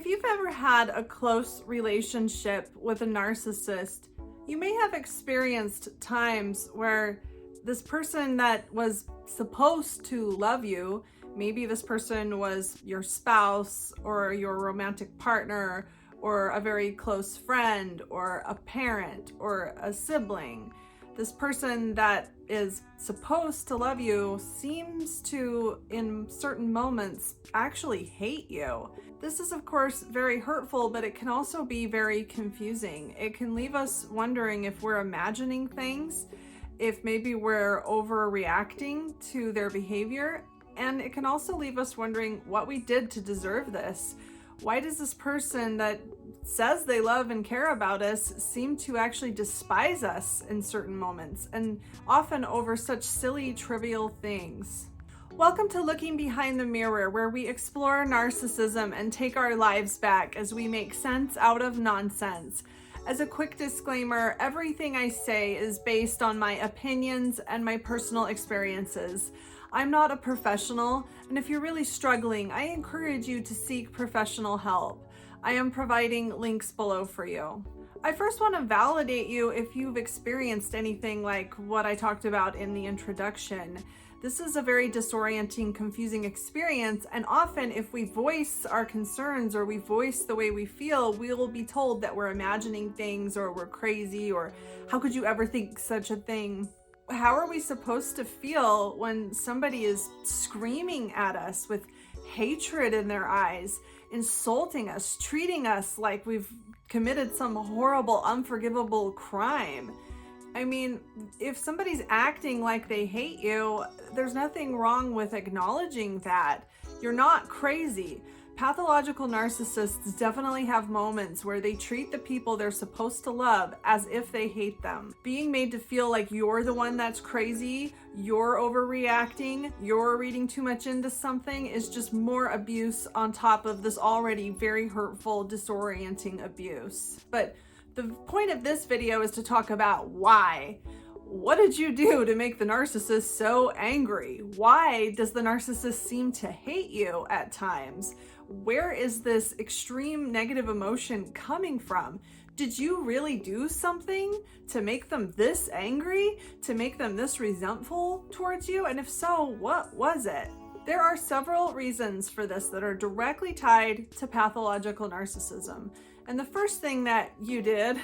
If you've ever had a close relationship with a narcissist, you may have experienced times where this person that was supposed to love you, maybe this person was your spouse or your romantic partner or a very close friend or a parent or a sibling. This person that is supposed to love you seems to, in certain moments, actually hate you. This is, of course, very hurtful, but it can also be very confusing. It can leave us wondering if we're imagining things, if maybe we're overreacting to their behavior, and it can also leave us wondering what we did to deserve this. Why does this person that says they love and care about us seem to actually despise us in certain moments, and often over such silly, trivial things? Welcome to Looking Behind the Mirror, where we explore narcissism and take our lives back as we make sense out of nonsense. As a quick disclaimer, everything I say is based on my opinions and my personal experiences. I'm not a professional, and if you're really struggling, I encourage you to seek professional help. I am providing links below for you. I first want to validate you if you've experienced anything like what I talked about in the introduction. This is a very disorienting, confusing experience, and often if we voice our concerns or we voice the way we feel, we will be told that we're imagining things or we're crazy or how could you ever think such a thing? How are we supposed to feel when somebody is screaming at us with hatred in their eyes, insulting us, treating us like we've committed some horrible, unforgivable crime? I mean, if somebody's acting like they hate you, there's nothing wrong with acknowledging that. You're not crazy. Pathological narcissists definitely have moments where they treat the people they're supposed to love as if they hate them. Being made to feel like you're the one that's crazy, you're overreacting, you're reading too much into something is just more abuse on top of this already very hurtful, disorienting abuse. But the point of this video is to talk about why. What did you do to make the narcissist so angry? Why does the narcissist seem to hate you at times? Where is this extreme negative emotion coming from? Did you really do something to make them this angry? To make them this resentful towards you? And if so, what was it? There are several reasons for this that are directly tied to pathological narcissism. And the first thing that you did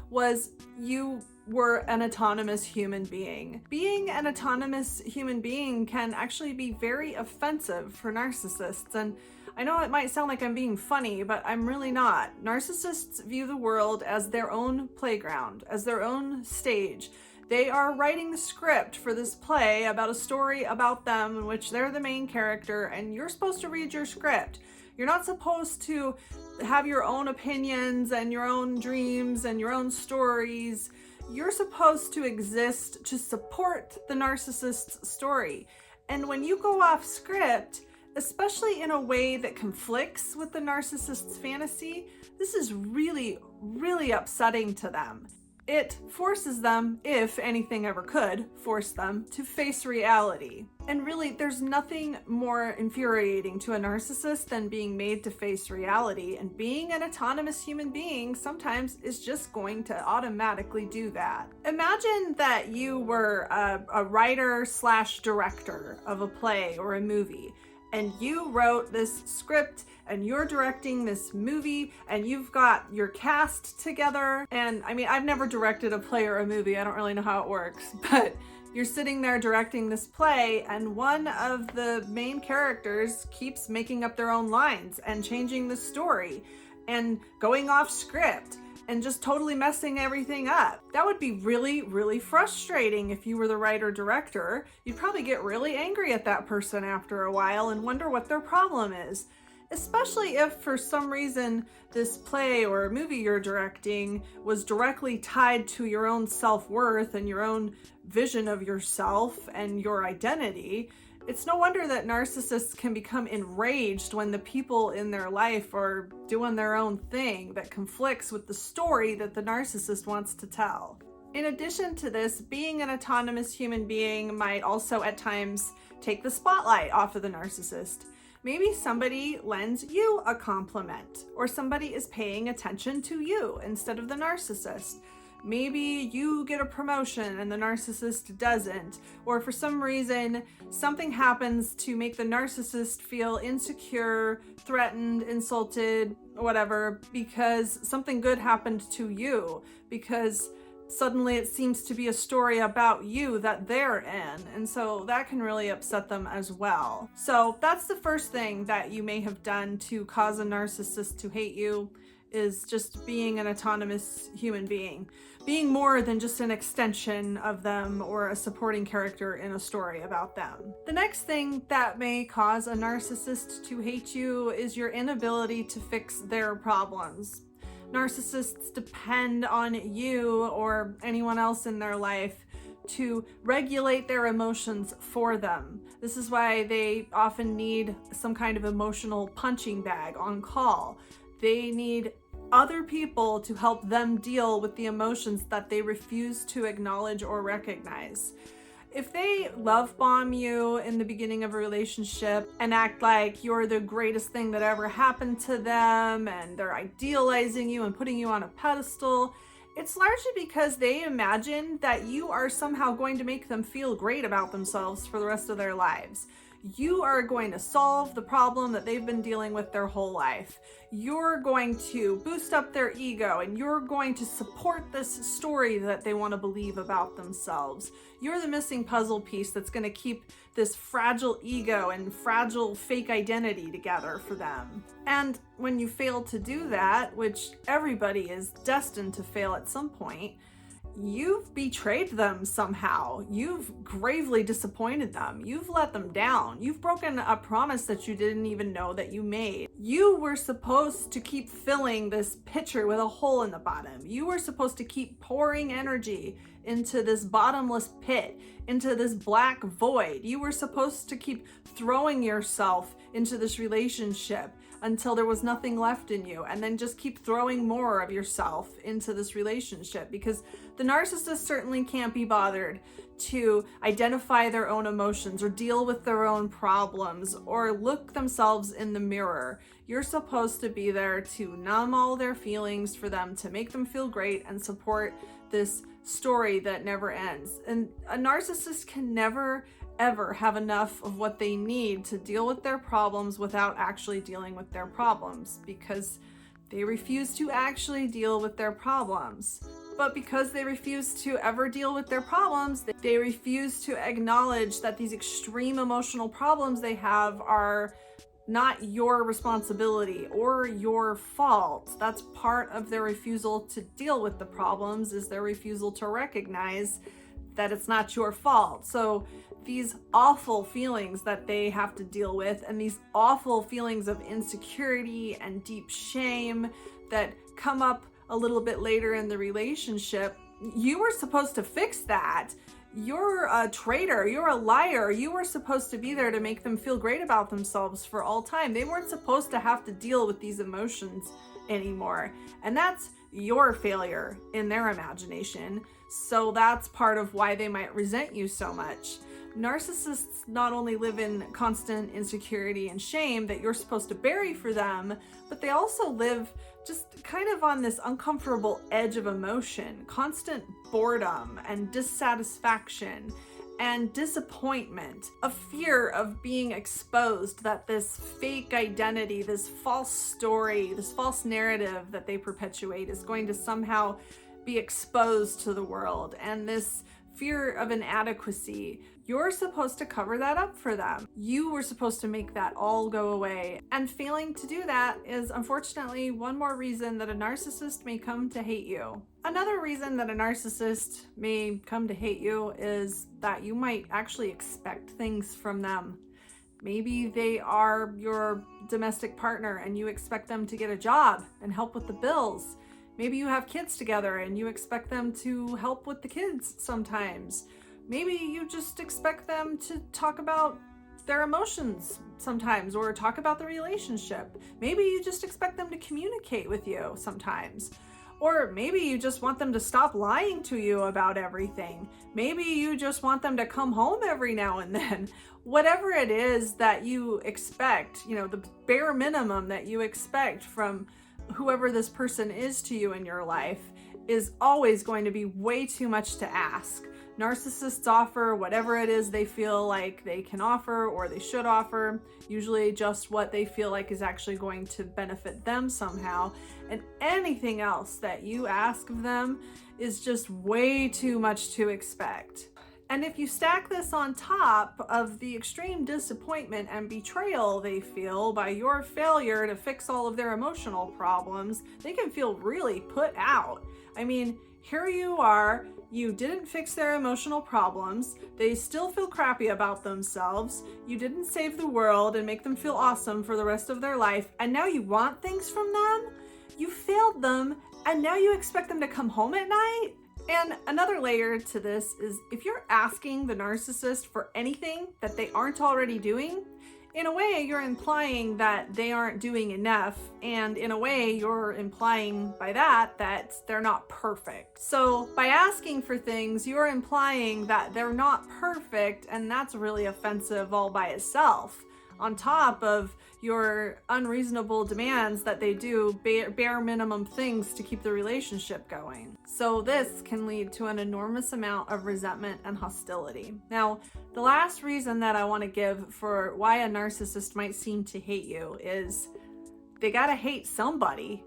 was you were an autonomous human being. Being an autonomous human being can actually be very offensive for narcissists. And I know it might sound like I'm being funny, but I'm really not. Narcissists view the world as their own playground, as their own stage. They are writing the script for this play about a story about them in which they're the main character, and you're supposed to read your script. You're not supposed to have your own opinions and your own dreams and your own stories. You're supposed to exist to support the narcissist's story. And when you go off script, especially in a way that conflicts with the narcissist's fantasy, this is really, really upsetting to them. It forces them, if anything ever could, force them to face reality. And really, there's nothing more infuriating to a narcissist than being made to face reality. And being an autonomous human being sometimes is just going to automatically do that. Imagine that you were a writer/director of a play or a movie, and you wrote this script and you're directing this movie and you've got your cast together. And I mean, I've never directed a play or a movie. I don't really know how it works, but you're sitting there directing this play and one of the main characters keeps making up their own lines and changing the story and going off script and just totally messing everything up. That would be really, really frustrating if you were the writer-director. You'd probably get really angry at that person after a while and wonder what their problem is. Especially if for some reason this play or movie you're directing was directly tied to your own self-worth and your own vision of yourself and your identity. It's no wonder that narcissists can become enraged when the people in their life are doing their own thing that conflicts with the story that the narcissist wants to tell. In addition to this, being an autonomous human being might also at times take the spotlight off of the narcissist. Maybe somebody lends you a compliment, or somebody is paying attention to you instead of the narcissist. Maybe you get a promotion and the narcissist doesn't, or for some reason, something happens to make the narcissist feel insecure, threatened, insulted, whatever, because something good happened to you, because suddenly it seems to be a story about you that they're in. And so that can really upset them as well. So that's the first thing that you may have done to cause a narcissist to hate you, is just being an autonomous human being. Being more than just an extension of them or a supporting character in a story about them. The next thing that may cause a narcissist to hate you is your inability to fix their problems. Narcissists depend on you or anyone else in their life to regulate their emotions for them. This is why they often need some kind of emotional punching bag on call. They need other people to help them deal with the emotions that they refuse to acknowledge or recognize. If they love bomb you in the beginning of a relationship and act like you're the greatest thing that ever happened to them, and they're idealizing you and putting you on a pedestal, it's largely because they imagine that you are somehow going to make them feel great about themselves for the rest of their lives. You are going to solve the problem that they've been dealing with their whole life. You're going to boost up their ego, and you're going to support this story that they want to believe about themselves. You're the missing puzzle piece that's going to keep this fragile ego and fragile fake identity together for them. And when you fail to do that, which everybody is destined to fail at some point, you've betrayed them somehow. You've gravely disappointed them. You've let them down. You've broken a promise that you didn't even know that you made. You were supposed to keep filling this pitcher with a hole in the bottom. You were supposed to keep pouring energy into this bottomless pit, into this black void. You were supposed to keep throwing yourself into this relationship until there was nothing left in you, and then just keep throwing more of yourself into this relationship, because the narcissist certainly can't be bothered to identify their own emotions or deal with their own problems or look themselves in the mirror. You're supposed to be there to numb all their feelings for them, to make them feel great and support this story that never ends. And a narcissist can never ever have enough of what they need to deal with their problems without actually dealing with their problems, because they refuse to actually deal with their problems. But because they refuse to ever deal with their problems, they refuse to acknowledge that these extreme emotional problems they have are not your responsibility or your fault. That's part of their refusal to deal with the problems, is their refusal to recognize that it's not your fault. So these awful feelings that they have to deal with, and these awful feelings of insecurity and deep shame that come up a little bit later in the relationship, you were supposed to fix that. You're a traitor, you're a liar. You were supposed to be there to make them feel great about themselves for all time. They weren't supposed to have to deal with these emotions anymore. And that's your failure in their imagination. So that's part of why they might resent you so much. Narcissists not only live in constant insecurity and shame that you're supposed to bury for them, but they also live just kind of on this uncomfortable edge of emotion, constant boredom and dissatisfaction and disappointment, a fear of being exposed, that this fake identity, this false story, this false narrative that they perpetuate is going to somehow be exposed to the world, and this fear of inadequacy. You're supposed to cover that up for them. You were supposed to make that all go away. And failing to do that is unfortunately one more reason that a narcissist may come to hate you. Another reason that a narcissist may come to hate you is that you might actually expect things from them. Maybe they are your domestic partner and you expect them to get a job and help with the bills. Maybe you have kids together and you expect them to help with the kids sometimes. Maybe you just expect them to talk about their emotions sometimes, or talk about the relationship. Maybe you just expect them to communicate with you sometimes. Or maybe you just want them to stop lying to you about everything. Maybe you just want them to come home every now and then. Whatever it is that you expect, the bare minimum that you expect from whoever this person is to you in your life is always going to be way too much to ask. Narcissists offer whatever it is they feel like they can offer or they should offer, usually just what they feel like is actually going to benefit them somehow. And anything else that you ask of them is just way too much to expect. And if you stack this on top of the extreme disappointment and betrayal they feel by your failure to fix all of their emotional problems, they can feel really put out. I mean, here you are, you didn't fix their emotional problems, they still feel crappy about themselves, you didn't save the world and make them feel awesome for the rest of their life, and now you want things from them? You failed them, and now you expect them to come home at night? And another layer to this is if you're asking the narcissist for anything that they aren't already doing, in a way you're implying that they aren't doing enough, and in a way you're implying by that they're not perfect. So by asking for things, you're implying that they're not perfect, and that's really offensive all by itself. On top of your unreasonable demands that they do bare minimum things to keep the relationship going. So this can lead to an enormous amount of resentment and hostility. Now, the last reason that I want to give for why a narcissist might seem to hate you is they gotta hate somebody.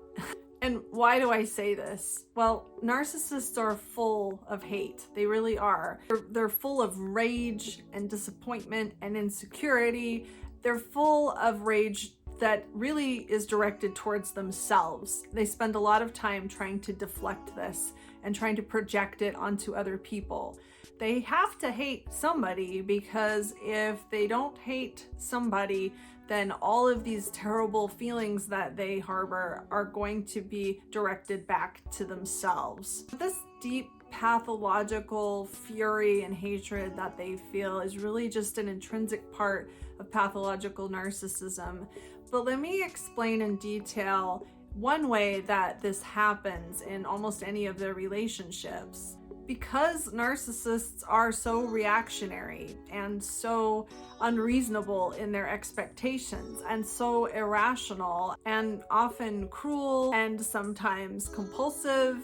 And why do I say this? Well, narcissists are full of hate. They really are. They're full of rage and disappointment and insecurity. They're full of rage that really is directed towards themselves. They spend a lot of time trying to deflect this and trying to project it onto other people. They have to hate somebody, because if they don't hate somebody, then all of these terrible feelings that they harbor are going to be directed back to themselves. This deep pathological fury and hatred that they feel is really just an intrinsic part of pathological narcissism. But let me explain in detail one way that this happens in almost any of their relationships. Because narcissists are so reactionary and so unreasonable in their expectations and so irrational and often cruel and sometimes compulsive,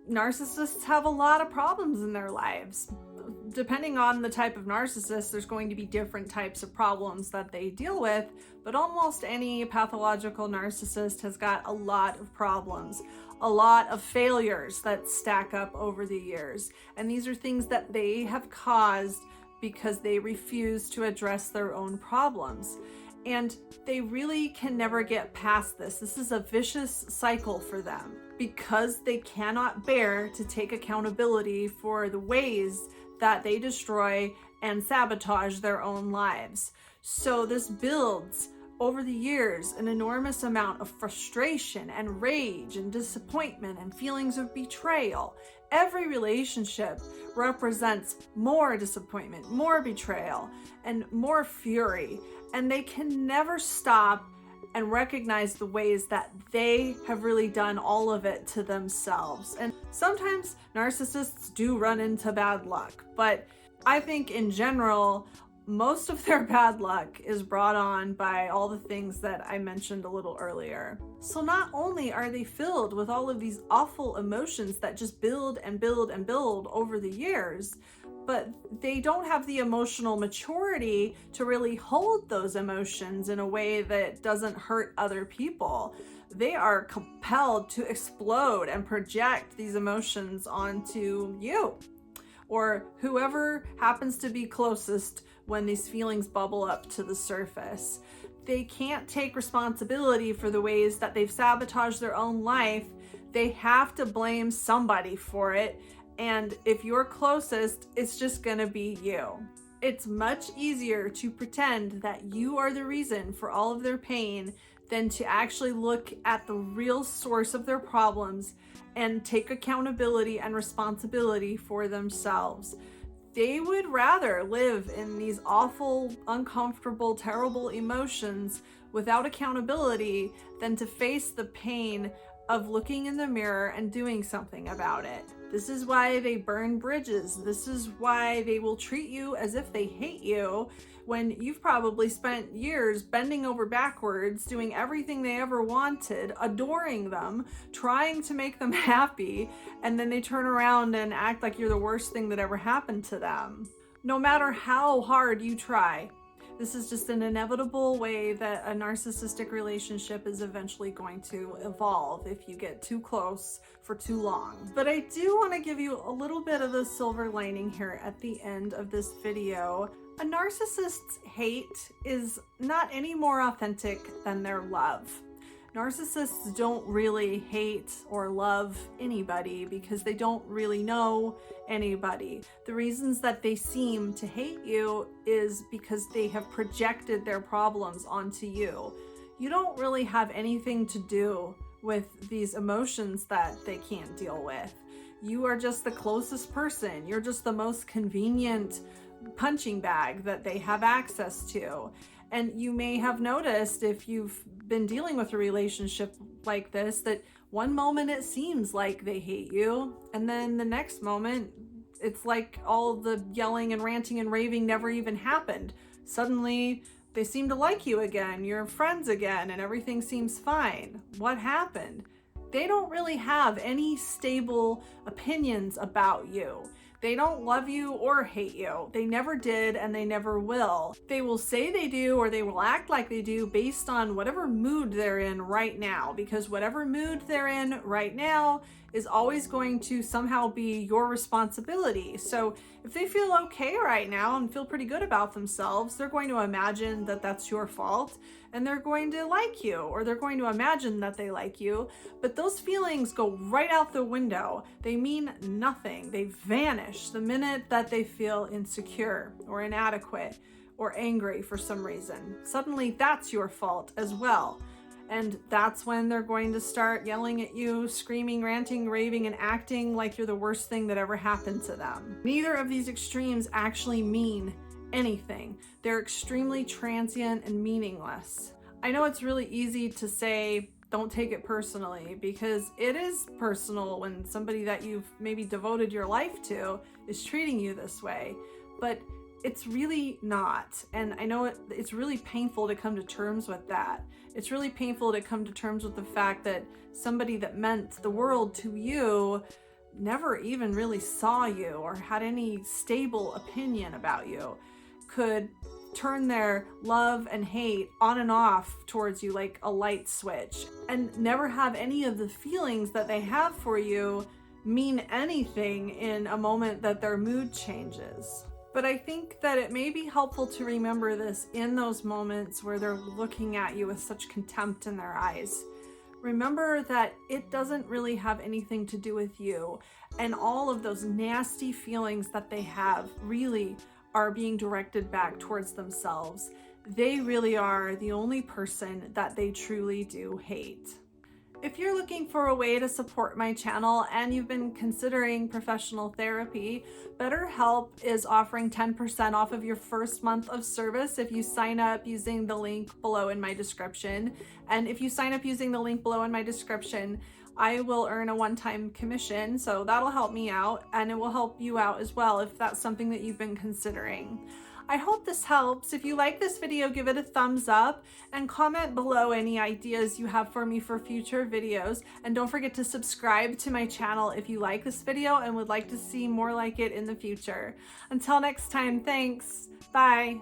narcissists have a lot of problems in their lives. Depending on the type of narcissist, there's going to be different types of problems that they deal with, but almost any pathological narcissist has got a lot of problems, a lot of failures that stack up over the years. And these are things that they have caused because they refuse to address their own problems. And they really can never get past this. This is a vicious cycle for them because they cannot bear to take accountability for the ways that they destroy and sabotage their own lives. So this builds over the years an enormous amount of frustration and rage and disappointment and feelings of betrayal. Every relationship represents more disappointment, more betrayal, and more fury. And they can never stop and recognize the ways that they have really done all of it to themselves. And sometimes narcissists do run into bad luck, but I think in general, most of their bad luck is brought on by all the things that I mentioned a little earlier. So not only are they filled with all of these awful emotions that just build and build and build over the years, but they don't have the emotional maturity to really hold those emotions in a way that doesn't hurt other people. They are compelled to explode and project these emotions onto you or whoever happens to be closest when these feelings bubble up to the surface. They can't take responsibility for the ways that they've sabotaged their own life. They have to blame somebody for it. And if you're closest, it's just gonna be you. It's much easier to pretend that you are the reason for all of their pain than to actually look at the real source of their problems and take accountability and responsibility for themselves. They would rather live in these awful, uncomfortable, terrible emotions without accountability than to face the pain of looking in the mirror and doing something about it. This is why they burn bridges. This is why they will treat you as if they hate you when you've probably spent years bending over backwards, doing everything they ever wanted, adoring them, trying to make them happy, and then they turn around and act like you're the worst thing that ever happened to them. No matter how hard you try, this is just an inevitable way that a narcissistic relationship is eventually going to evolve if you get too close for too long. But I do want to give you a little bit of a silver lining here at the end of this video. A narcissist's hate is not any more authentic than their love. Narcissists don't really hate or love anybody because they don't really know anybody. The reasons that they seem to hate you is because they have projected their problems onto you. You don't really have anything to do with these emotions that they can't deal with. You are just the closest person. You're just the most convenient punching bag that they have access to. And you may have noticed, if you've been dealing with a relationship like this, that one moment it seems like they hate you, and then the next moment it's like all the yelling and ranting and raving never even happened. Suddenly they seem to like you again, you're friends again, and everything seems fine. What happened? They don't really have any stable opinions about you. They don't love you or hate you. They never did, and they never will. They will say they do, or they will act like they do based on whatever mood they're in right now, because whatever mood they're in right now is always going to somehow be your responsibility. So if they feel okay right now and feel pretty good about themselves, they're going to imagine that that's your fault, and they're going to like you, or they're going to imagine that they like you, but those feelings go right out the window. They mean nothing. They vanish the minute that they feel insecure or inadequate or angry for some reason. Suddenly that's your fault as well. And that's when they're going to start yelling at you, screaming, ranting, raving, and acting like you're the worst thing that ever happened to them. Neither of these extremes actually mean anything. They're extremely transient and meaningless. I know it's really easy to say, don't take it personally, because it is personal when somebody that you've maybe devoted your life to is treating you this way, but it's really not. And I know it's really painful to come to terms with that. It's really painful to come to terms with the fact that somebody that meant the world to you never even really saw you or had any stable opinion about you, could turn their love and hate on and off towards you like a light switch, and never have any of the feelings that they have for you mean anything in a moment that their mood changes. But I think that it may be helpful to remember this in those moments where they're looking at you with such contempt in their eyes. Remember that it doesn't really have anything to do with you, and all of those nasty feelings that they have really are being directed back towards themselves. They really are the only person that they truly do hate. If you're looking for a way to support my channel and you've been considering professional therapy, BetterHelp is offering 10% off of your first month of service if you sign up using the link below in my description. And if you sign up using the link below in my description, I will earn a one-time commission, so that'll help me out, and it will help you out as well if that's something that you've been considering. I hope this helps. If you like this video, give it a thumbs up and comment below any ideas you have for me for future videos. And don't forget to subscribe to my channel if you like this video and would like to see more like it in the future. Until next time, thanks. Bye.